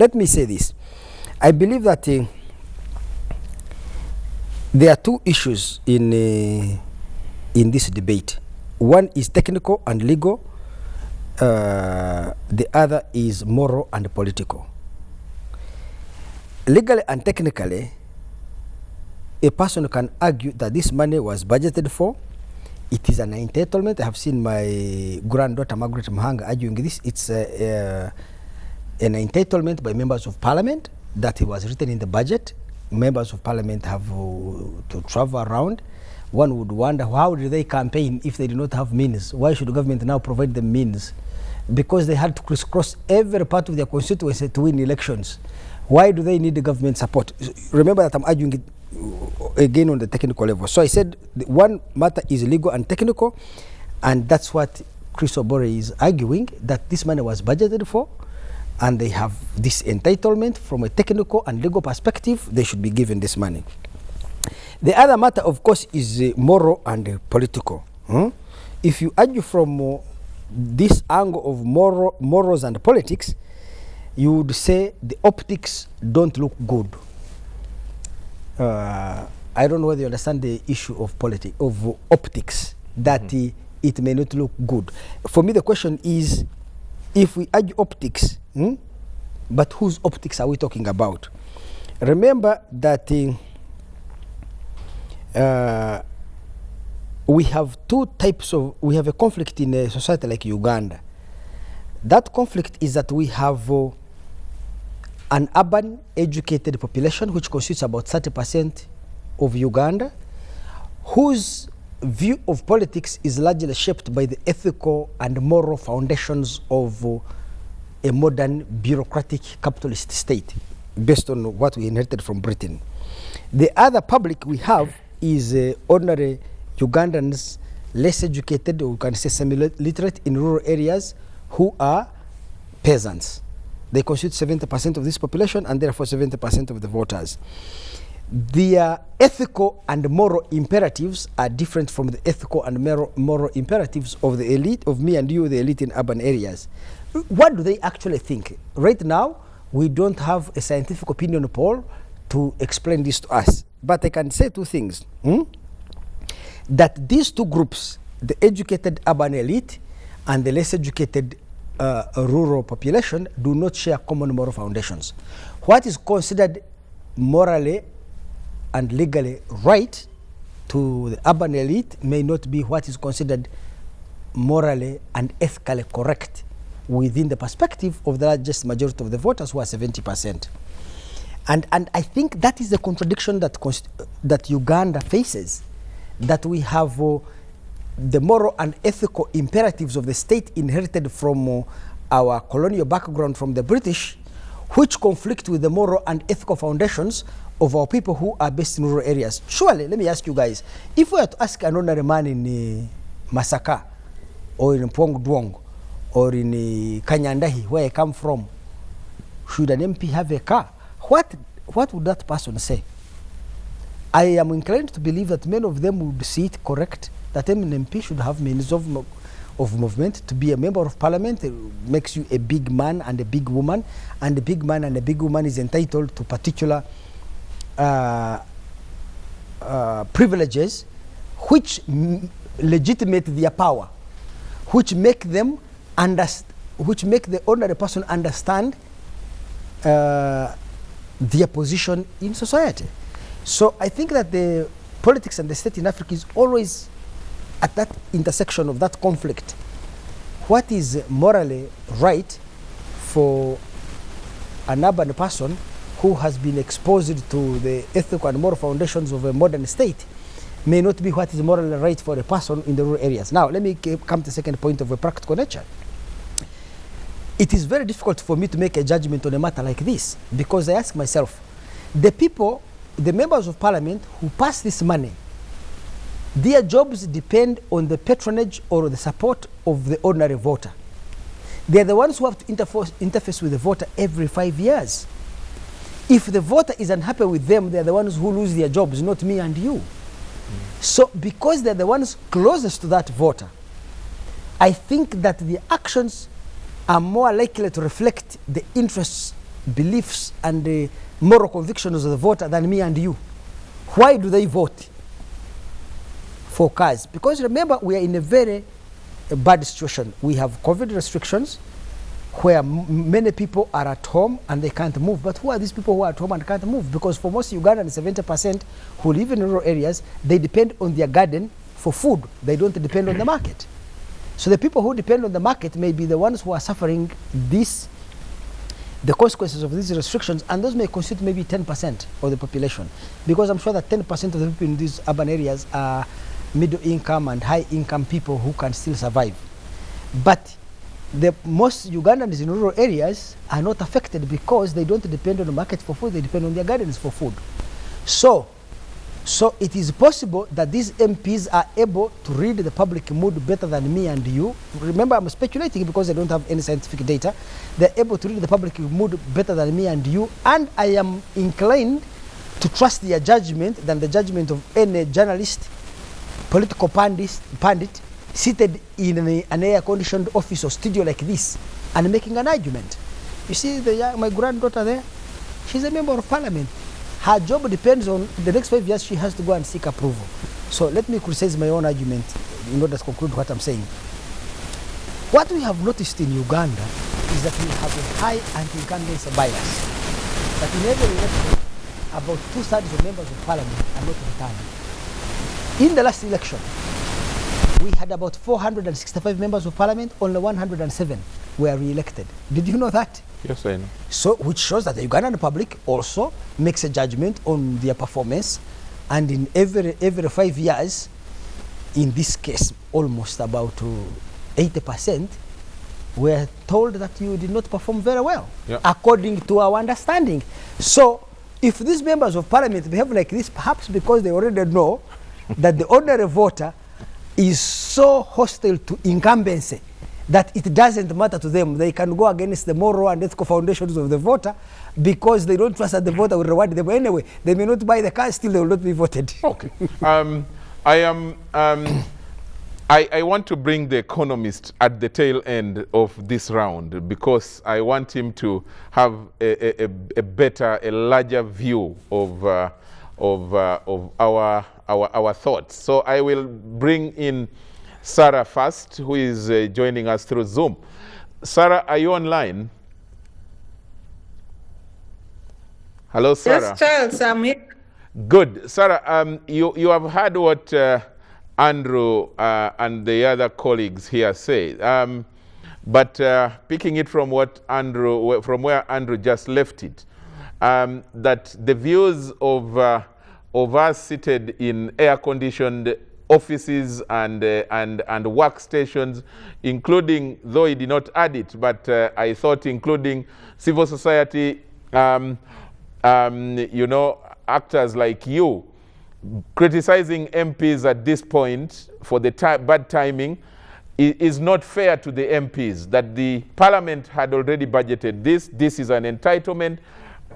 let me say this. I believe that there are two issues in this debate. One is technical and legal. The other is moral and political. Legally and technically, a person can argue that this money was budgeted for. It is an entitlement. I have seen my granddaughter Margaret Mahanga arguing this. It's an entitlement by members of parliament that it was written in the budget. Members of parliament have to travel around. One would wonder, how did they campaign if they do not have means? Why should the government now provide them means? Because they had to crisscross every part of their constituency to win elections. Why do they need the government support? Remember that I'm arguing it again on the technical level. So I said one matter is legal and technical, and that's what Chris Obore is arguing, that this money was budgeted for, and they have this entitlement from a technical and legal perspective. They should be given this money. The other matter, of course, is moral and political. If you argue from this angle of morals and politics, you would say the optics don't look good. I don't know whether you understand the issue of optics, that it may not look good. For me, the question is, if we argue optics, but whose optics are we talking about? Remember that we have we have a conflict in a society like Uganda. That conflict is that we have an urban educated population, which constitutes about 30% of Uganda, whose view of politics is largely shaped by the ethical and moral foundations of a modern bureaucratic capitalist state, based on what we inherited from Britain. The other public we have is ordinary Ugandans, less educated, or we can say semi-literate in rural areas, who are peasants. They constitute 70% of this population, and therefore 70% of the voters. Their ethical and moral imperatives are different from the ethical and moral imperatives of the elite, of me and you, the elite in urban areas. What do they actually think? Right now, we don't have a scientific opinion poll to explain this to us. But I can say two things. That these two groups, the educated urban elite and the less educated rural population, do not share common moral foundations. What is considered morally and legally right to the urban elite may not be what is considered morally and ethically correct within the perspective of the largest majority of the voters, who are 70%. And I think that is the contradiction that Uganda faces, that we have the moral and ethical imperatives of the state inherited from our colonial background from the British, which conflict with the moral and ethical foundations of our people who are based in rural areas. Surely, let me ask you guys, if we were to ask an ordinary man in Masaka, or in Pongduong, or in Kanyandahi, where I come from, should an MP have a car? What would that person say? I am inclined to believe that many of them would see it correct, that an MP should have means of movement. To be a member of parliament makes you a big man and a big woman, and the big man and the big woman is entitled to particular privileges which legitimate their power, which make them which make the ordinary person understand their position in society. So I think that the politics and the state in Africa is always at that intersection of that conflict. What is morally right for an urban person who has been exposed to the ethical and moral foundations of a modern state may not be what is morally right for a person in the rural areas. Now, let me come to the second point of a practical nature. It is very difficult for me to make a judgment on a matter like this, because I ask myself, the people, the members of parliament who pass this money, their jobs depend on the patronage or the support of the ordinary voter. They are the ones who have to interface with the voter every 5 years. If the voter is unhappy with them, they are the ones who lose their jobs, not me and you. So because they're the ones closest to that voter, I think that the actions are more likely to reflect the interests beliefs and the moral convictions of the voter than me and you. Why do they vote for cars? Because remember, we are in a very bad situation. We have COVID restrictions where many people are at home and they can't move. But who are these people who are at home and can't move? Because for most Ugandans, 70% who live in rural areas, they depend on their garden for food. They don't depend on the market. So the people who depend on the market may be the ones who are suffering the consequences of these restrictions, and those may constitute maybe 10% of the population. Because I'm sure that 10% of the people in these urban areas are middle income and high income people who can still survive. But the most Ugandans in rural areas are not affected because they don't depend on the market for food, they depend on their gardens for food. So it is possible that these MPs are able to read the public mood better than me and you. Remember, I'm speculating because I don't have any scientific data. They're able to read the public mood better than me and you, and I am inclined to trust their judgment than the judgment of any journalist, political pundit seated in an air-conditioned office or studio like this and making an argument. You see my granddaughter there? She's a member of parliament. Her job depends on the next 5 years she has to go and seek approval. So let me criticize my own argument in order to conclude what I'm saying. What we have noticed in Uganda is that we have a high anti-incumbency bias. That in every election, about 2/3 of members of parliament are not returning. In the last election, we had about 465 members of parliament, only 107 were re-elected. Did you know that? Yes, I know. So, which shows that the Ugandan public also makes a judgment on their performance, and in every 5 years, in this case, almost about 80%, were told that you did not perform very well, according to our understanding. So, if these members of parliament behave like this, perhaps because they already know that the ordinary voter is so hostile to incumbency that it doesn't matter to them. They can go against the moral and ethical foundations of the voter because they don't trust that the voter will reward them anyway. They may not buy the car, still they will not be voted. Okay. I want to bring the economist at the tail end of this round because I want him to have a larger view of our thoughts. So I will bring in Sarah first, who is joining us through Zoom. Sarah, are you online? Hello, Sarah. Yes, Charles, I'm here. Good. Sarah, you have heard what Andrew and the other colleagues here say. But picking it from where Andrew just left it, that the views of us seated in air-conditioned offices and workstations, including, though he did not add it, but I thought including civil society, you know, actors like you, criticizing MPs at this point for the bad timing is not fair to the MPs, that the parliament had already budgeted this. This is an entitlement,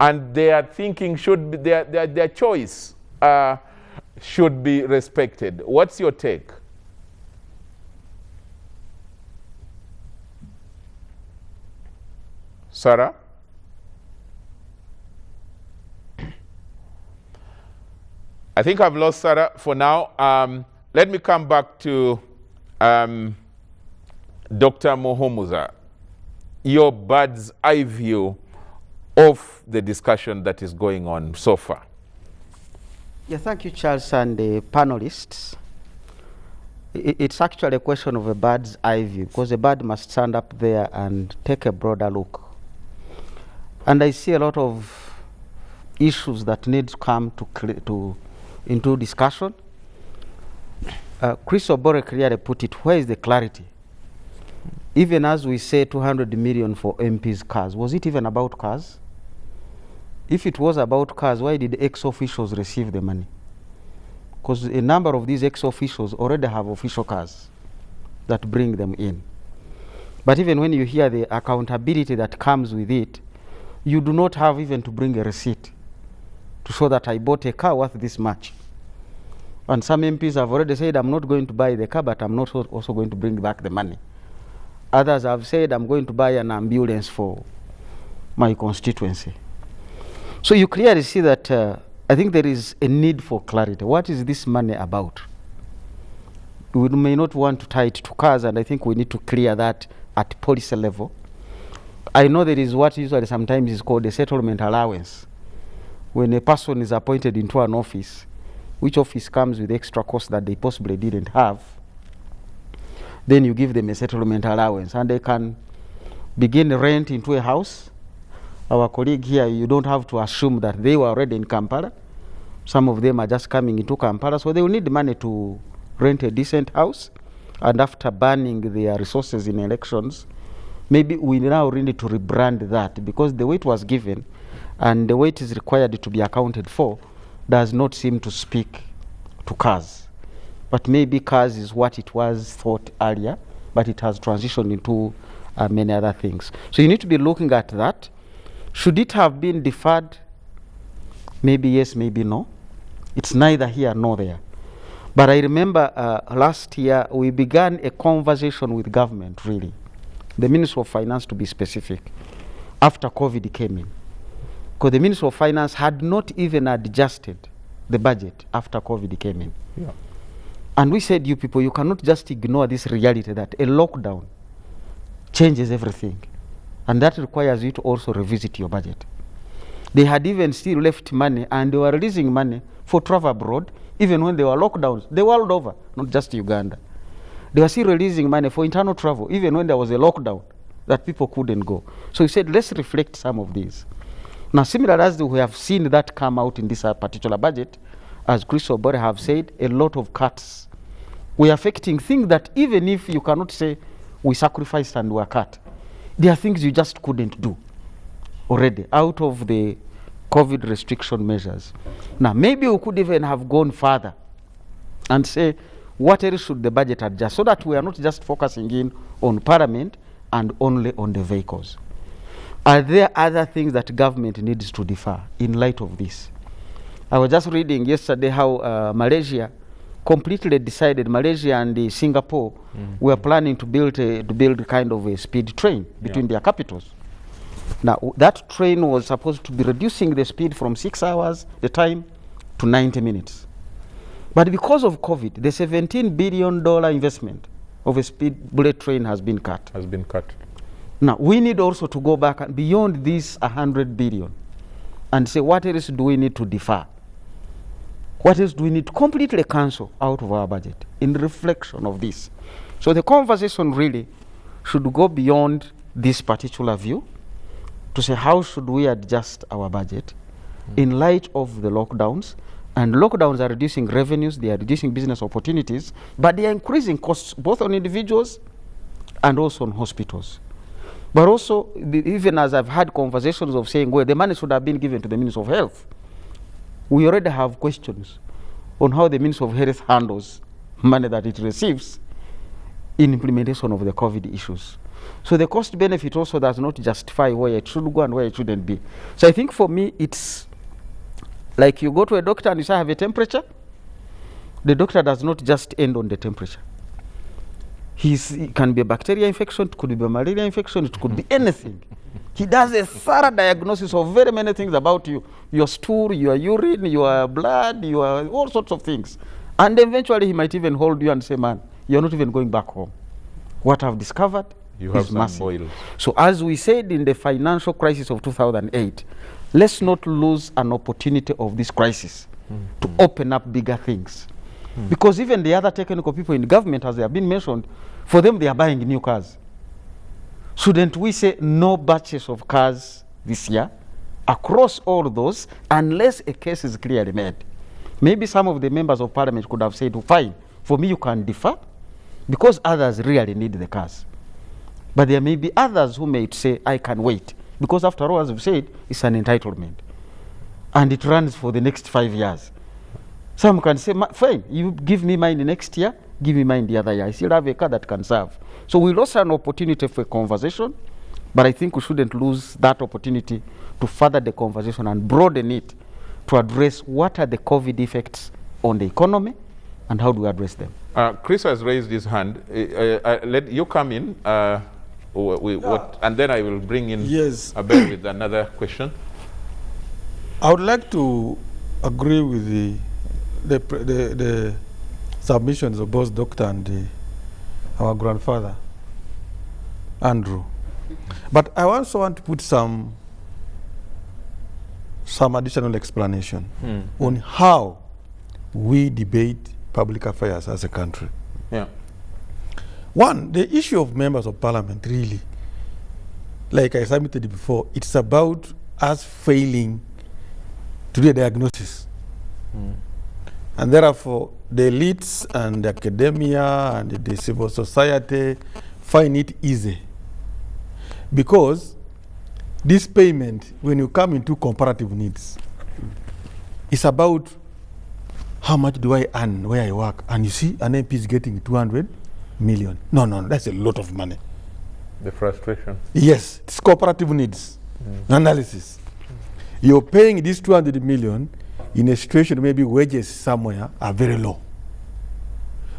and their thinking should be, their choice should be respected. What's your take? Sarah? I think I've lost Sarah for now. Let me come back to Dr. Muhumuza, your bird's eye view of the discussion that is going on so far. Yeah, thank you, Charles, and the panelists. It's actually a question of a bird's eye view, because the bird must stand up there and take a broader look. And I see a lot of issues that need to come into discussion. Chris Obore clearly put it, where is the clarity? Even as we say 200 million for MPs' cars, was it even about cars? If it was about cars, why did ex-officials receive the money? Because a number of these ex-officials already have official cars that bring them in. But even when you hear the accountability that comes with it, you do not have even to bring a receipt to show that I bought a car worth this much. And some MPs have already said, I'm not going to buy the car, but I'm not also going to bring back the money. Others have said, I'm going to buy an ambulance for my constituency. So you clearly see that I think there is a need for clarity. What is this money about? We may not want to tie it to cars, and I think we need to clear that at policy level. I know there is what usually sometimes is called a settlement allowance. When a person is appointed into an office, which office comes with extra costs that they possibly didn't have, then you give them a settlement allowance, and they can begin rent into a house. Our colleague here, you don't have to assume that they were already in Kampala. Some of them are just coming into Kampala, so they will need money to rent a decent house. And after burning their resources in elections, maybe we now need to rebrand that, because the way it was given and the way it is required to be accounted for does not seem to speak to cars. But maybe cars is what it was thought earlier, but it has transitioned into many other things. So you need to be looking at that. Should it have been deferred? Maybe yes, maybe no. It's neither here nor there. But I remember last year we began a conversation with government, really, the Ministry of Finance to be specific, after COVID came in. Because the Ministry of Finance had not even adjusted the budget after COVID came in. Yeah. And we said, you people, you cannot just ignore this reality that a lockdown changes everything. And that requires you to also revisit your budget. They had even still left money, and they were releasing money for travel abroad, even when there were lockdowns, the world over, not just Uganda. They were still releasing money for internal travel, even when there was a lockdown that people couldn't go. So we said, let's reflect some of these. Now, similar as we have seen that come out in this particular budget, as Chris Obore have said, a lot of cuts. We are affecting things that even if you cannot say we sacrificed and were cut, there are things you just couldn't do already out of the COVID restriction measures. Now, maybe we could even have gone further and say, what else should the budget adjust, so that we are not just focusing in on Parliament and only on the vehicles. Are there other things that government needs to defer in light of this? I was just reading yesterday how Malaysia completely decided, Malaysia and Singapore were planning to build kind of a speed train between their capitals. Now, that train was supposed to be reducing the speed from 6 hours, the time, to 90 minutes. But because of COVID, the $17 billion investment of a speed bullet train has been cut. Now, we need also to go back and beyond this 100 billion and say, what else do we need to defer? What else do we need to completely cancel out of our budget in reflection of this? So the conversation really should go beyond this particular view to say, how should we adjust our budget in light of the lockdowns? And lockdowns are reducing revenues, they are reducing business opportunities, but they are increasing costs both on individuals and also on hospitals. But also, even as I've had conversations of saying, well, the money should have been given to the Ministry of Health, we already have questions on how the Ministry of Health handles money that it receives in implementation of the COVID issues. So the cost benefit also does not justify where it should go and where it shouldn't be. So I think for me, it's like you go to a doctor and you say, I have a temperature. The doctor does not just end on the temperature. It can be a bacterial infection, it could be a malaria infection, it could be anything. He does a thorough diagnosis of very many things about you. Your stool, your urine, your blood, your all sorts of things. And eventually he might even hold you and say, man, you're not even going back home. What I've discovered is massive. Boils. So as we said in the financial crisis of 2008, let's not lose an opportunity of this crisis to open up bigger things. Because even the other technical people in the government, as they have been mentioned, for them they are buying new cars. Shouldn't we say no batches of cars this year across all those, unless a case is clearly made? Maybe some of the members of Parliament could have said, fine, for me you can defer, because others really need the cars. But there may be others who may say, I can wait, because after all, as we've said, it's an entitlement. And it runs for the next 5 years. Some can say, fine, you give me mine next year, give me mine the other year. I still have a car that can serve. So we lost an opportunity for a conversation, but I think we shouldn't lose that opportunity to further the conversation and broaden it to address what are the COVID effects on the economy and how do we address them. Chris has raised his hand. Let you come in. what, and then I will bring in Yes. Abel with another question. I would like to agree with the submissions of both Doctor and our grandfather, Andrew. But I also want to put some additional explanation on how we debate public affairs as a country. Yeah. One, the issue of members of parliament, really, like I submitted before, it's about us failing to do a diagnosis. And therefore, the elites and the academia and the civil society find it easy. Because this payment, when you come into comparative needs, it's about how much do I earn where I work. And you see, an MP is getting 200 million. No, that's a lot of money. The frustration. Yes, it's comparative needs analysis. You're paying this 200 million in a situation maybe wages somewhere are very low.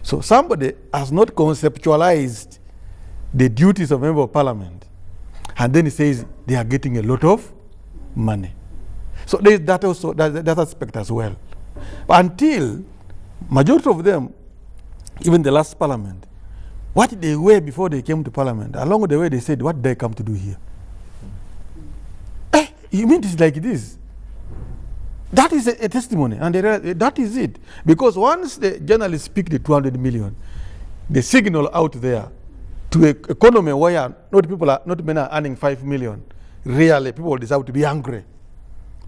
So somebody has not conceptualized the duties of a member of parliament, and then he says they are getting a lot of money. So there is that also, that aspect as well. But until majority of them, even the last parliament, what they were before they came to parliament, along the way they said, what did I come to do here? You mean it's like this? That is a testimony, and that is it. Because once the journalists speak the 200 million, the signal out there to an economy where not many are earning 5 million, really people deserve to be angry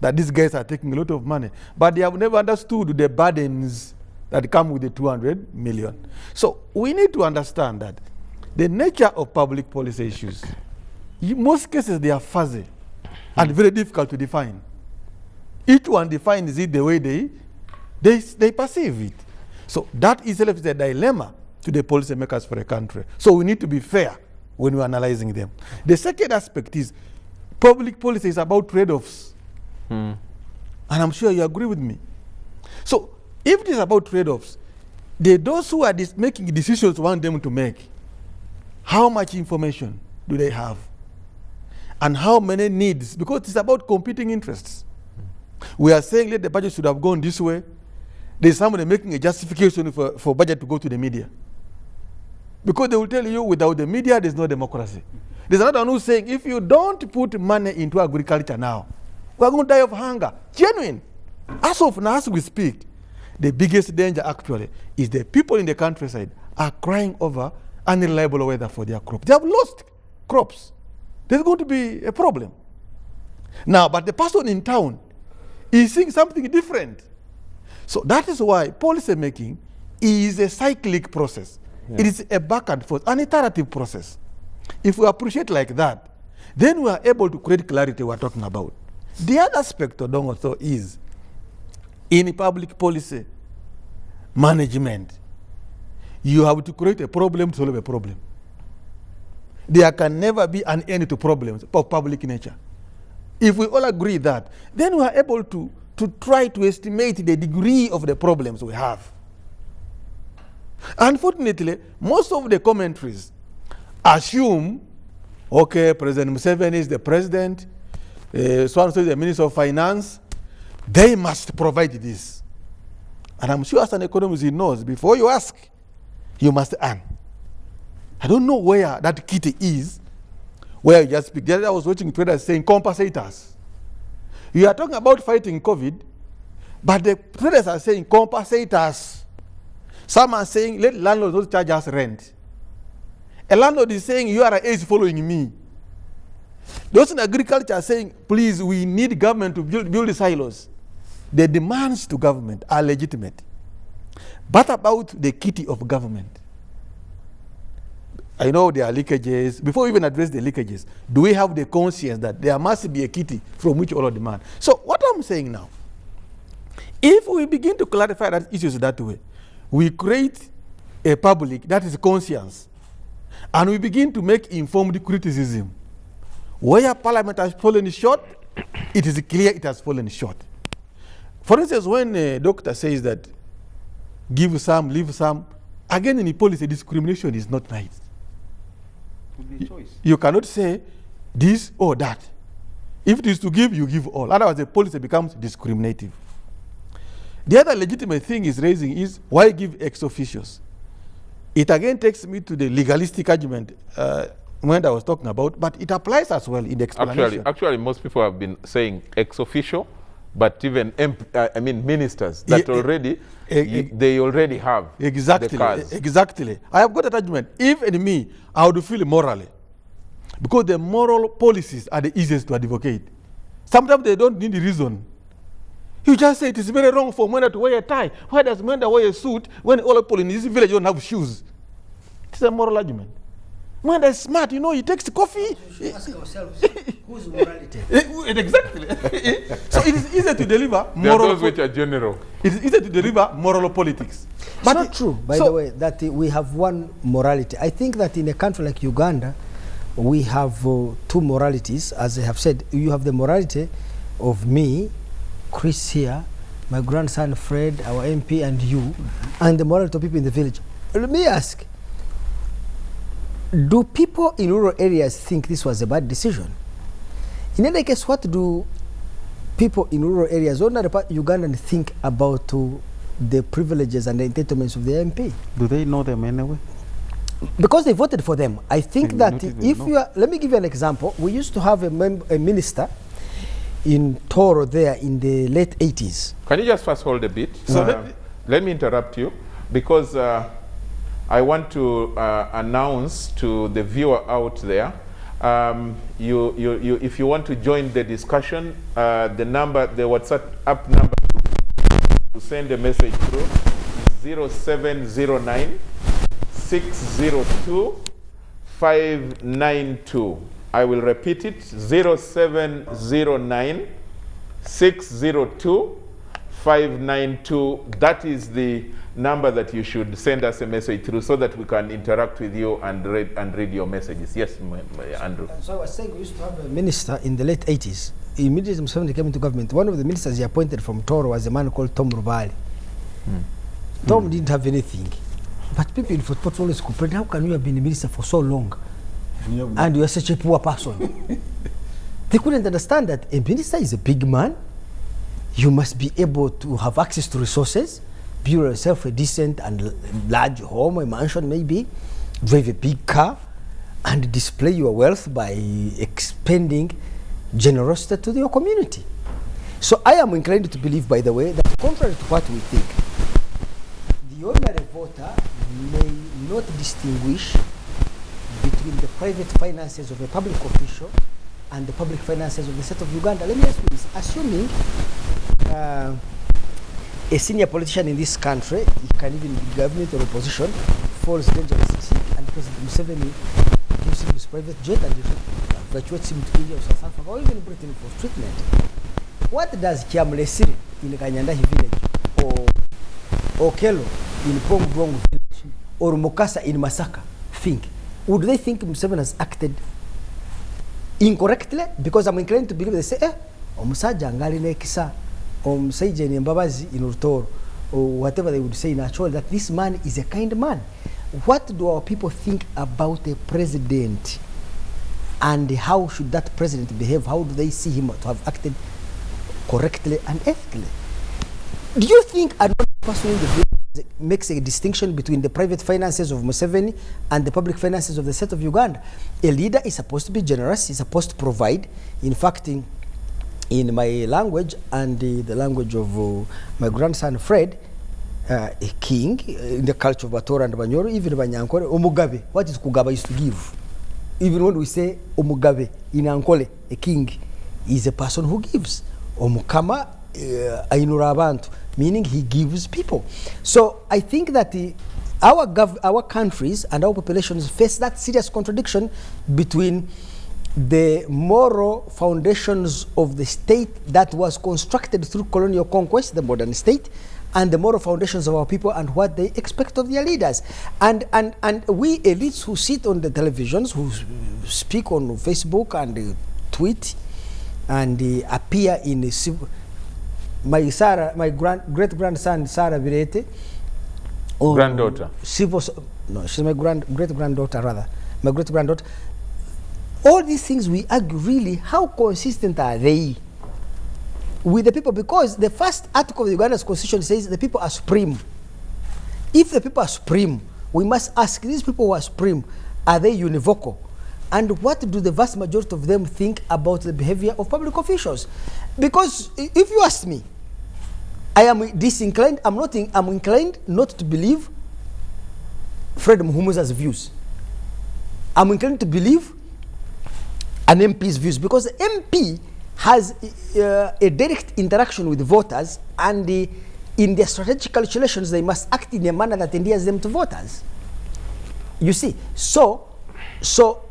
that these guys are taking a lot of money. But they have never understood the burdens that come with the 200 million. So we need to understand that the nature of public policy issues, in most cases they are fuzzy and very difficult to define. Each one defines it the way they perceive it. So that itself is a dilemma to the policymakers for a country. So we need to be fair when we're analyzing them. The second aspect is public policy is about trade-offs. And I'm sure you agree with me. So if it is about trade-offs, those who are making decisions want them to make, how much information do they have? And how many needs? Because it's about competing interests. We are saying that the budget should have gone this way. There's somebody making a justification for budget to go to the media. Because they will tell you without the media, there's no democracy. There's another one who's saying if you don't put money into agriculture now, we're going to die of hunger. Genuine. As of now, as we speak, the biggest danger actually is the people in the countryside are crying over unreliable weather for their crops. They have lost crops. There's going to be a problem. Now, but the person in town is seeing something different. So that is why policy making is a cyclic process. Yeah. It is a back and forth, an iterative process. If we appreciate like that, then we are able to create clarity we're talking about. The other aspect of also is in public policy management, you have to create a problem to solve a problem. There can never be an end to problems of public nature. If we all agree that, then we are able to try to estimate the degree of the problems we have. Unfortunately, most of the commentaries assume, okay, President Museveni is the president, so-and-so is the Minister of Finance, they must provide this. And I'm sure as an economist he knows, before you ask, you must earn. I don't know where that kitty is, where you just speak. The other day I was watching traders saying compensate us. You are talking about fighting COVID, but the traders are saying compensate us. Some are saying let landlords not charge us rent. A landlord is saying URA is following me. Those in agriculture are saying, please, we need government to build silos. The demands to government are legitimate. But about the kitty of government, I know there are leakages. Before we even address the leakages, do we have the conscience that there must be a kitty from which all demand? So what I'm saying now, if we begin to clarify that issues that way, we create a public that is conscious, and we begin to make informed criticism. Where Parliament has fallen short, it is clear it has fallen short. For instance, when a doctor says that give some, leave some, again in the policy, discrimination is not right. be a choice. You cannot say this or that. If it is to give, you give all. Otherwise, the policy becomes discriminative. The other legitimate thing is raising is why give ex officios? It again takes me to the legalistic argument when I was talking about, but it applies as well in the explanation. Actually, most people have been saying ex officio, but even ministers that they already have exactly, the cars. Exactly. I have got that argument. Even me, I would feel morally, because the moral policies are the easiest to advocate. Sometimes they don't need the reason. You just say it is very wrong for Mwenda to wear a tie. Why does Mwenda wear a suit when all people in this village don't have shoes? It's a moral argument. Mwenda is smart, you know, he takes coffee. We should ask ourselves, whose morality? Exactly. So it is easy to deliver There are moral. those which are general. It is easy to deliver moral politics. It's not true, by the way, that we have one morality. I think that in a country like Uganda, we have two moralities. As I have said, you have the morality of me, Chris here, my grandson Fred, our MP, and you, and the morality of people in the village. Let me ask, do people in rural areas think this was a bad decision? In any case, what do people in rural areas, ordinary Ugandan, think about the privileges and the entitlements of the MP? Do they know them anyway? Because they voted for them. I think They that not even if know. you are, let me give you an example. We used to have a minister in Toro there in the late 80s. Can you just first hold a bit? So let me interrupt you, because I want to announce to the viewer out there, if you want to join the discussion, the WhatsApp number to send a message through is 0709 602 592. I will repeat it, 0709 602 592. That is the number that you should send us a message through, so that we can interact with you and read your messages. Yes, Andrew. So I was saying we used to have a minister in the late 80s. Immediately Museveni came into government, one of the ministers he appointed from Toro was a man called Tom Rubali. Tom didn't have anything. But people in Fort Portal always complain, how can you have been a minister for so long and you are such a poor person? They couldn't understand that a minister is a big man. You must be able to have access to resources, build yourself a decent and large home, a mansion maybe, drive a big car, and display your wealth by expending generosity to your community. So I am inclined to believe, by the way, that contrary to what we think, the ordinary voter may not distinguish between the private finances of a public official and the public finances of the state of Uganda. Let me ask you this. Assuming a senior politician in this country, he can even be government or opposition, falls dangerously sick, and President Museveni gives him his private jet and evacuates him to India or South Africa or even Britain for treatment. What does Kiamulesiri in Kanyandahi village, or Kelo in Pongong village, or Mukasa in Masaka think? Would they think Museveni has acted incorrectly? Because I'm inclined to believe they say, omusajja ngali nekisa, omusajja ni mbabazi in Rutoro, or whatever they would say naturally, that this man is a kind man. What do our people think about a president, and how should that president behave? How do they see him to have acted correctly and ethically? Do you think another person in the village makes a distinction between the private finances of Museveni and the public finances of the state of Uganda? A leader is supposed to be generous, he's supposed to provide. In fact, in my language and the language of my grandson Fred, a king, in the culture of Batora and Banyoro, even Banyankole, Omugabe, what is Kugaba used to give? Even when we say Omugabe in Ankole, a king is a person who gives. Omukama, Ainura Abantu, meaning he gives people. So I think that our countries and our populations face that serious contradiction between the moral foundations of the state that was constructed through colonial conquest, the modern state, and the moral foundations of our people and what they expect of their leaders. And we elites who sit on the televisions, who speak on Facebook and tweet and appear in my great-grandson Sarah Birete, Granddaughter. No, she's my great-granddaughter rather. My great-granddaughter, All these things we argue, really, how consistent are they with the people? Because the first article of the Uganda's constitution says the people are supreme. If the people are supreme, we must ask, these people who are supreme, are they univocal? And what do the vast majority of them think about the behavior of public officials? Because if you ask me, I am disinclined, I'm inclined not to believe Fred Muhumuza's views. I'm inclined to believe an MP's views, because the MP has a direct interaction with the voters, and in their strategic calculations, they must act in a manner that endears them to voters. You see, so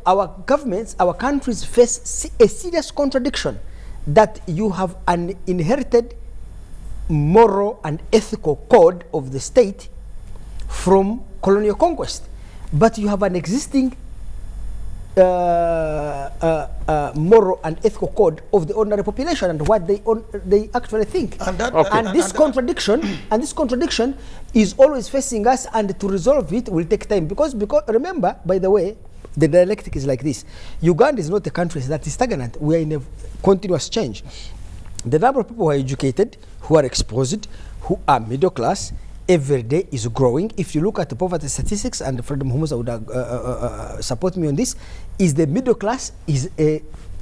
our governments, our countries face a serious contradiction, that you have an inherited moral and ethical code of the state from colonial conquest, but you have an existing moral and ethical code of the ordinary population and what they actually think. And that, Okay. And this contradiction is always facing us, and to resolve it will take time, because remember, by the way, the dialectic is like this. Uganda is not a country that is stagnant. We are in a continuous change. The number of people who are educated, who are exposed, who are middle class, every day is growing. If you look at the poverty statistics, and Fred Muhumuza would support me on this, is the middle class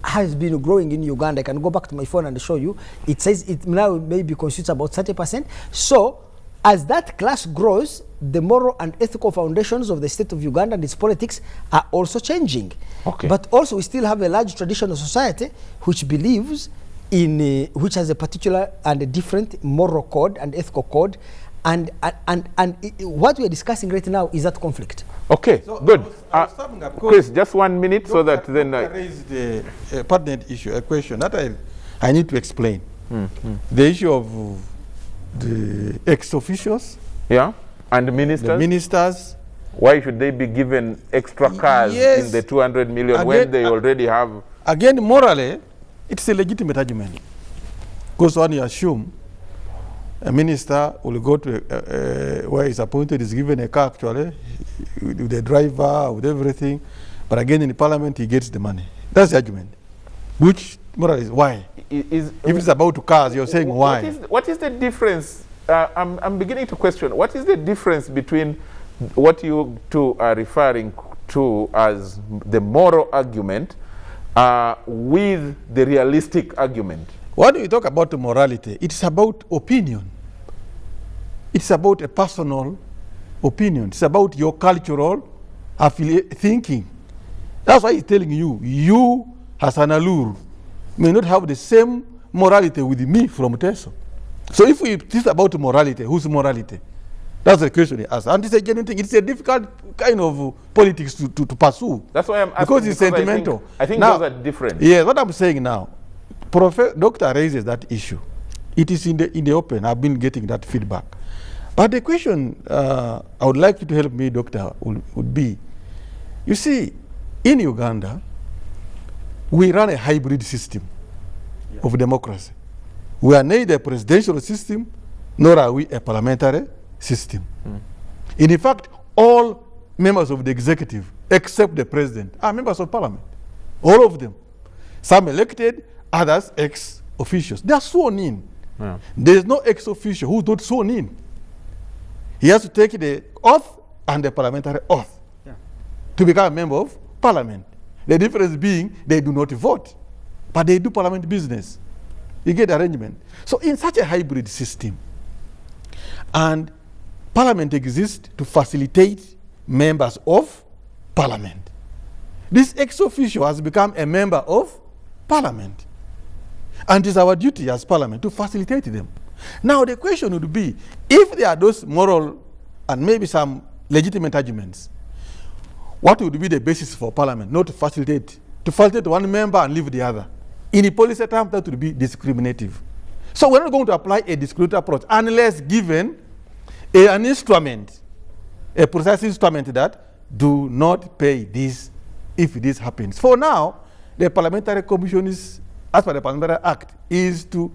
has been growing in Uganda. I can go back to my phone and show you. It says it now maybe constitutes about 30%. So as that class grows, the moral and ethical foundations of the state of Uganda and its politics are also changing. Okay. But also we still have a large traditional society which believes in, which has a particular and a different moral code and ethical code. And what we are discussing right now is that conflict. Okay, So good. I was summing up, Chris, just 1 minute so that then Doctor raised a pertinent issue, a question that I need to explain. The issue of the ex-officials, yeah, and the ministers. ministers. Why should they be given extra cars Yes. in the 200 million when Again, they already have? Again, morally, it's a legitimate argument. Because when you assume a minister will go to where he's appointed, is given a car actually, with the driver, with everything, but again in the parliament he gets the money. That's the argument. Which morally is why? If it's about cars, you're saying why? What is the difference? I'm beginning to question. What is the difference between what you two are referring to as the moral argument with the realistic argument? When we talk about morality, it's about opinion. It's about a personal opinion. It's about your cultural thinking. That's why he's telling you, you as an Alur may not have the same morality with me from Teso. So if we think about morality, whose morality? That's the question he asked. And it's a genuine thing. It's a difficult kind of politics to pursue. That's why I'm asking. Because it's sentimental. I think now, those are different. Yes, what I'm saying now, Doctor raises that issue. It is in the open. I've been getting that feedback. But the question I would like you to help me, Doctor, would be, you see, in Uganda, we run a hybrid system of democracy. We are neither a presidential system, nor are we a parliamentary system. In fact, all members of the executive, except the president, are members of parliament. All of them. Some elected, others ex-officials. They are sworn in. Yeah. There is no ex-official who is not sworn in. He has to take the oath and the parliamentary oath to become a member of parliament. The difference being they do not vote, but they do parliament business. You get the arrangement. So in such a hybrid system, and parliament exists to facilitate members of parliament. This ex-officio has become a member of parliament. And it is our duty as parliament to facilitate them. Now the question would be, if there are those moral and maybe some legitimate arguments, what would be the basis for parliament not to facilitate one member and leave the other? In a policy term, that would be discriminative. So we're not going to apply a discriminatory approach unless given an instrument, a precise instrument that do not pay this if this happens. For now, the parliamentary commission is, as per the Parliamentary Act, is to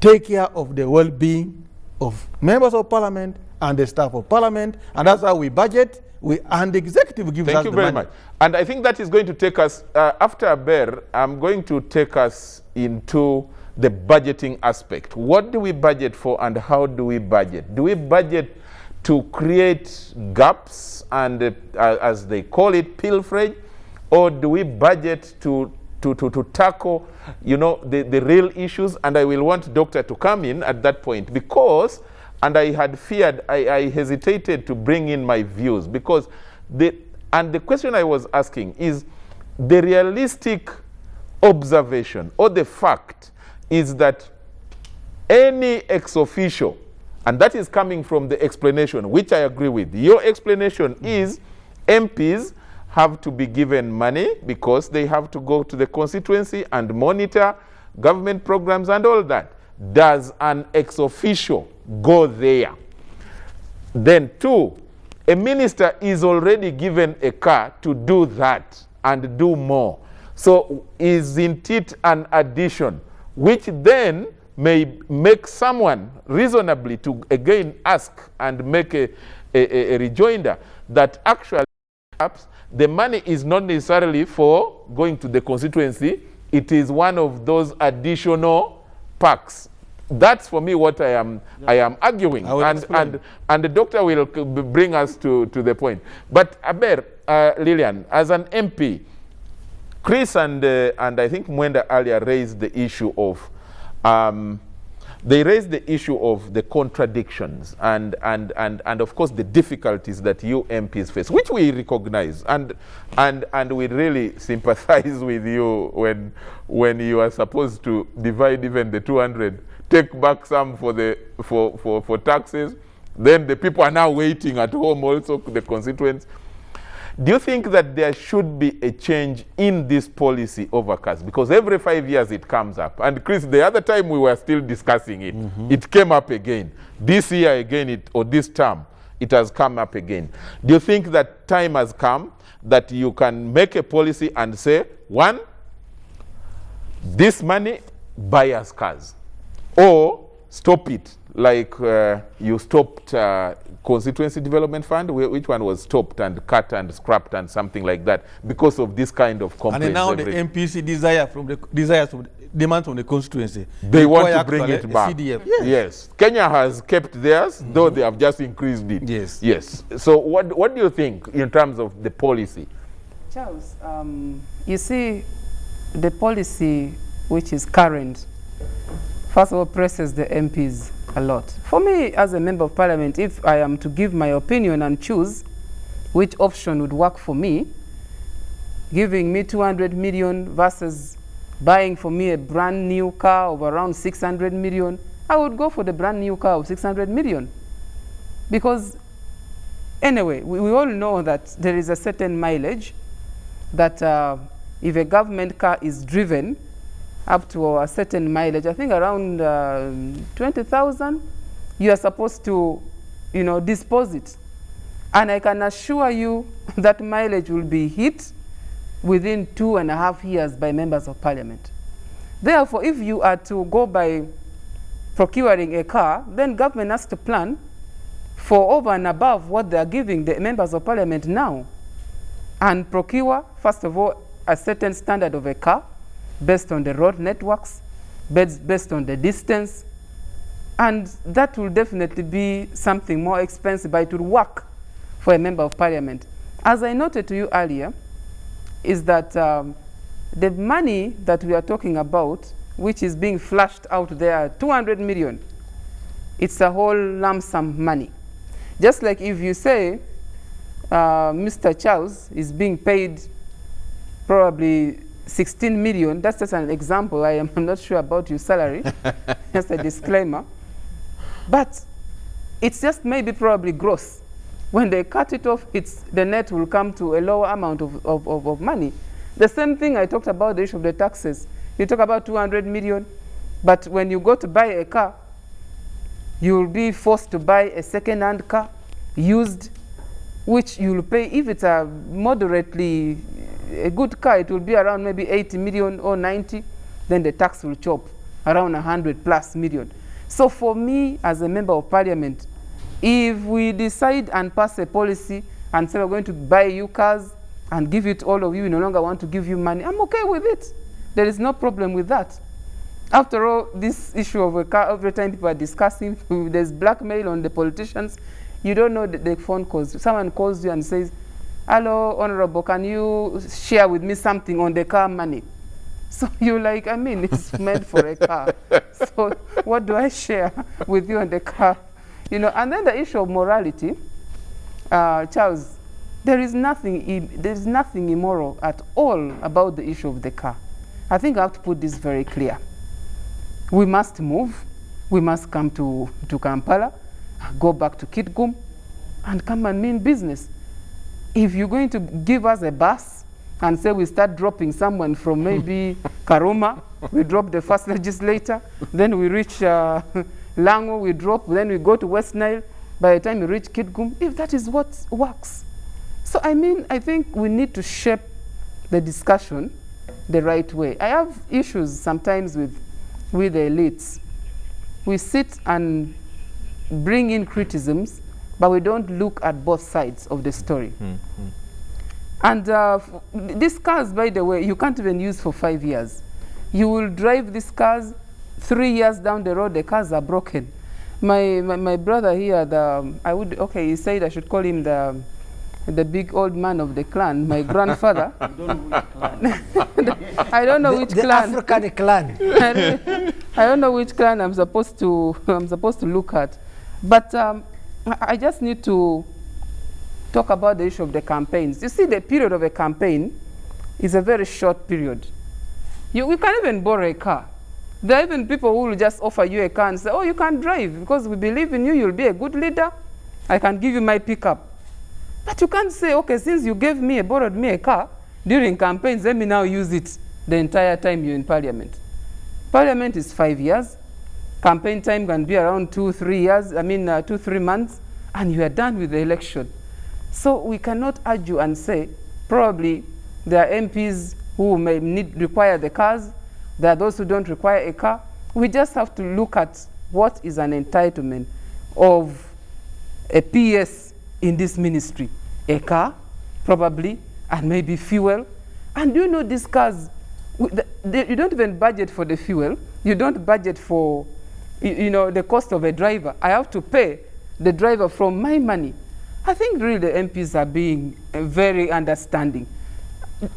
take care of the well-being of members of parliament and the staff of parliament, and that's how we budget, and the executive gives us Thank you the very money. much. And I think that is going to take us, after Aber, I'm going to take us into the budgeting aspect. What do we budget for and how do we budget? Do we budget to create gaps and, as they call it, pilferage? Or do we budget to tackle, you know, the real issues? And I will want Doctor to come in at that point because, and I had feared, I hesitated to bring in my views because the question I was asking is the realistic observation or the fact is that any ex officio, and that is coming from the explanation, which I agree with. Your explanation is MPs have to be given money because they have to go to the constituency and monitor government programs and all that. Does an ex officio go there? Then two, a minister is already given a car to do that and do more. So isn't it an addition, which then may make someone reasonably to again ask and make a rejoinder that actually perhaps the money is not necessarily for going to the constituency, it is one of those additional packs. That's for me what I am arguing, and the doctor will bring us to the point. But Aber, Lillian, as an MP, Chris and I think Mwenda earlier raised the issue of the contradictions and of course the difficulties that you MPs face, which we recognize and we really sympathize with you when you are supposed to divide even the 200, take back some for taxes, then the people are now waiting at home also, the constituents. Do you think that there should be a change in this policy over cars? Because every 5 years it comes up. And Chris, the other time we were still discussing it, it came up again. This year again, or this term, it has come up again. Do you think that time has come that you can make a policy and say, one, this money, buy us cars, or stop it, like you stopped Constituency Development Fund, which one was stopped and cut and scrapped and something like that because of this kind of complaints. And now the MPC demands from the constituency. They want to bring it back. CDF. Yes. Kenya has kept theirs, though they have just increased it. Yes. Yes. So what do you think in terms of the policy? Charles, you see, the policy which is current, first of all, presses the MPs a lot. For me, as a member of parliament, if I am to give my opinion and choose which option would work for me, giving me 200 million versus buying for me a brand new car of around 600 million, I would go for the brand new car of 600 million. Because anyway, we all know that there is a certain mileage that if a government car is driven up to a certain mileage, I think around 20,000, you are supposed to, dispose it. And I can assure you that mileage will be hit within 2.5 years by members of parliament. Therefore, if you are to go by procuring a car, then government has to plan for over and above what they are giving the members of parliament now. And procure, first of all, a certain standard of a car, based on the road networks, based on the distance, and that will definitely be something more expensive, but it will work for a member of parliament. As I noted to you earlier, is that the money that we are talking about, which is being flushed out there, 200 million, it's a whole lump sum money. Just like if you say Mr. Charles is being paid probably 16 million, that's just an example. I'm not sure about your salary, just a disclaimer. But it's just maybe probably gross. When they cut it off, the net will come to a lower amount of money. The same thing I talked about, the issue of the taxes. You talk about 200 million, but when you go to buy a car, you will be forced to buy a second-hand car, used, which you will pay. If it's a moderately a good car, it will be around maybe 80 million or 90, then the tax will chop around 100+ million. So for me, as a member of parliament, if we decide and pass a policy and say we're going to buy you cars and give it all of you, we no longer want to give you money, I'm okay with it. There is no problem with that. After all, this issue of a car, every time people are discussing, there's blackmail on the politicians. You don't know the phone calls. Someone calls you and says, hello, Honorable, can you share with me something on the car money? So you're like, I mean, it's meant for a car. So what do I share with you on the car? You know, and then the issue of morality, Charles, there is nothing immoral at all about the issue of the car. I think I have to put this very clear. We must move. We must come to Kampala, go back to Kitgum, and come and mean business. If you're going to give us a bus and say we start dropping someone from maybe Karuma, we drop the first legislator, then we reach Lango, we drop, then we go to West Nile, by the time we reach Kitgum, if that is what works. So I mean, I think we need to shape the discussion the right way. I have issues sometimes with the elites. We sit and bring in criticisms, but we don't look at both sides of the story. Mm-hmm. And these cars, by the way, you can't even use for 5 years. You will drive these cars, 3 years down the road, the cars are broken. My brother here, he said I should call him the big old man of the clan, my grandfather. I don't know which clan. The African clan. I don't know which clan I'm supposed to look at. But I just need to talk about the issue of the campaigns. You see, the period of a campaign is a very short period. We can't even borrow a car. There are even people who will just offer you a car and say, oh, you can drive because we believe in you, you'll be a good leader. I can give you my pickup. But you can't say, okay, since you borrowed me a car during campaigns, let me now use it the entire time you're in Parliament. Parliament is 5 years. Campaign time can be around 2-3 years, 2-3 months, and you are done with the election. So we cannot argue and say, probably there are MPs who may require the cars, there are those who don't require a car. We just have to look at what is an entitlement of a PS in this ministry. A car, probably, and maybe fuel. And you know these cars, you don't even budget for the fuel. You don't budget for the cost of a driver. I have to pay the driver from my money. I think really the MPs are being very understanding.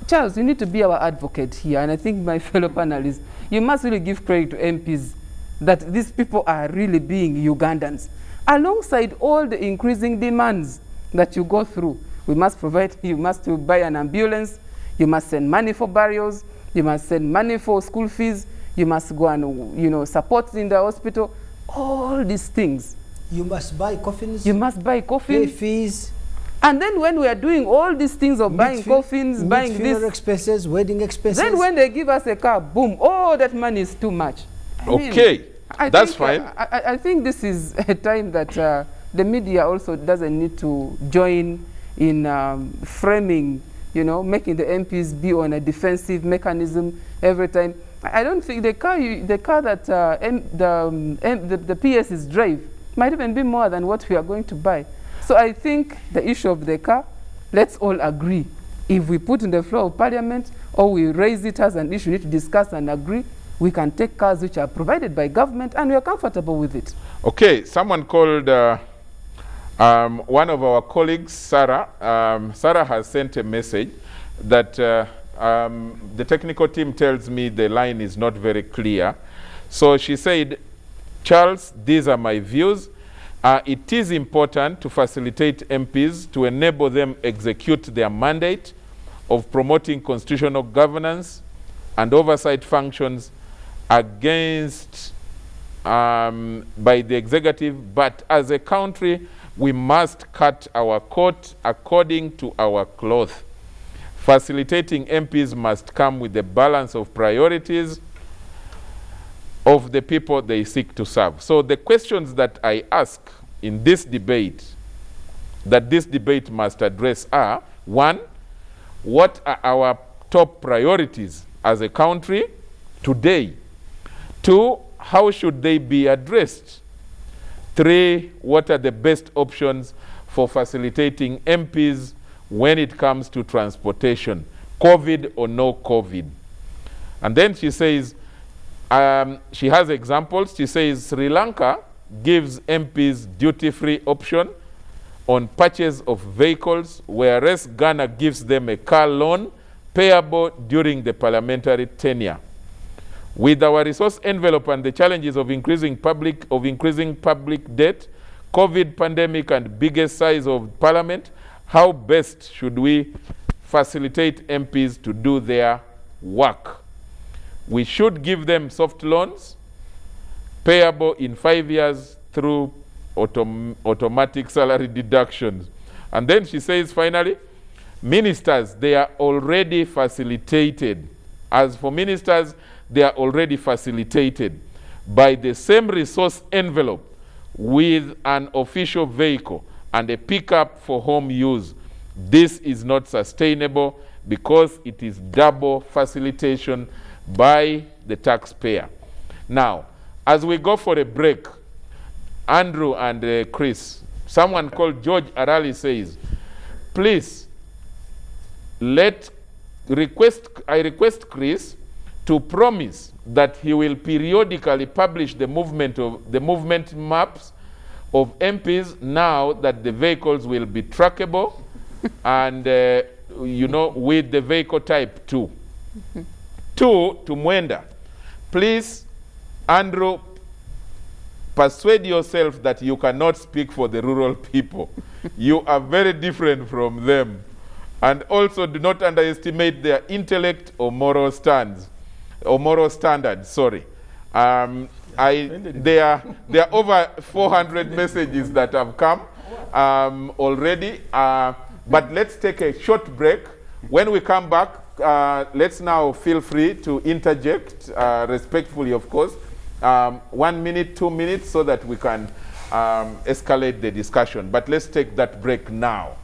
Charles, you need to be our advocate here, and I think my fellow panelists, you must really give credit to MPs that these people are really being Ugandans. Alongside all the increasing demands that you go through, you must buy an ambulance, you must send money for burials, you must send money for school fees, you must go and support in the hospital, all these things. You must buy coffins. You must buy coffins. Pay fees. And then when we are doing all these things of buying coffins, buying funeral this, expenses, wedding expenses. then when they give us a car, boom, that money is too much. That's fine. I think this is a time that the media also doesn't need to join in framing, making the MPs be on a defensive mechanism every time. I don't think the car that the PSs drive might even be more than what we are going to buy. So I think the issue of the car, let's all agree. If we put in the floor of Parliament or we raise it as an issue, we need to discuss and agree, we can take cars which are provided by government and we are comfortable with it. Okay, someone called one of our colleagues, Sarah. Sarah has sent a message that the technical team tells me the line is not very clear. So she said, Charles, these are my views. It is important to facilitate MPs to enable them execute their mandate of promoting constitutional governance and oversight functions against by the executive, but as a country, we must cut our coat according to our cloth. Facilitating MPs must come with the balance of priorities of the people they seek to serve. So the questions that I ask in this debate, that this debate must address are, 1, what are our top priorities as a country today? 2, how should they be addressed? 3, what are the best options for facilitating MPs when it comes to transportation, COVID or no COVID. And then she says, she has examples. She says Sri Lanka gives MPs duty-free option on purchase of vehicles, whereas Ghana gives them a car loan payable during the parliamentary tenure. With our resource envelope and the challenges of increasing public debt, COVID pandemic, and biggest size of parliament, how best should we facilitate MPs to do their work? We should give them soft loans payable in 5 years through automatic salary deductions. And then she says, finally, ministers, they are already facilitated. As for ministers, they are already facilitated by the same resource envelope with an official vehicle and a pickup for home use. This is not sustainable because it is double facilitation by the taxpayer. Now, as we go for a break, Andrew and Chris, someone called George Arali says, please, I request Chris to promise that he will periodically publish the movement maps of MPs now that the vehicles will be trackable and, with the vehicle type 2. 2, to Mwenda, please, Andrew, persuade yourself that you cannot speak for the rural people. You are very different from them. And also do not underestimate their intellect or moral standards. Sorry. There are over 400 messages that have come already. But let's take a short break. When we come back, let's now feel free to interject, respectfully, of course. 1 minute, 2 minutes, so that we can escalate the discussion. But let's take that break now.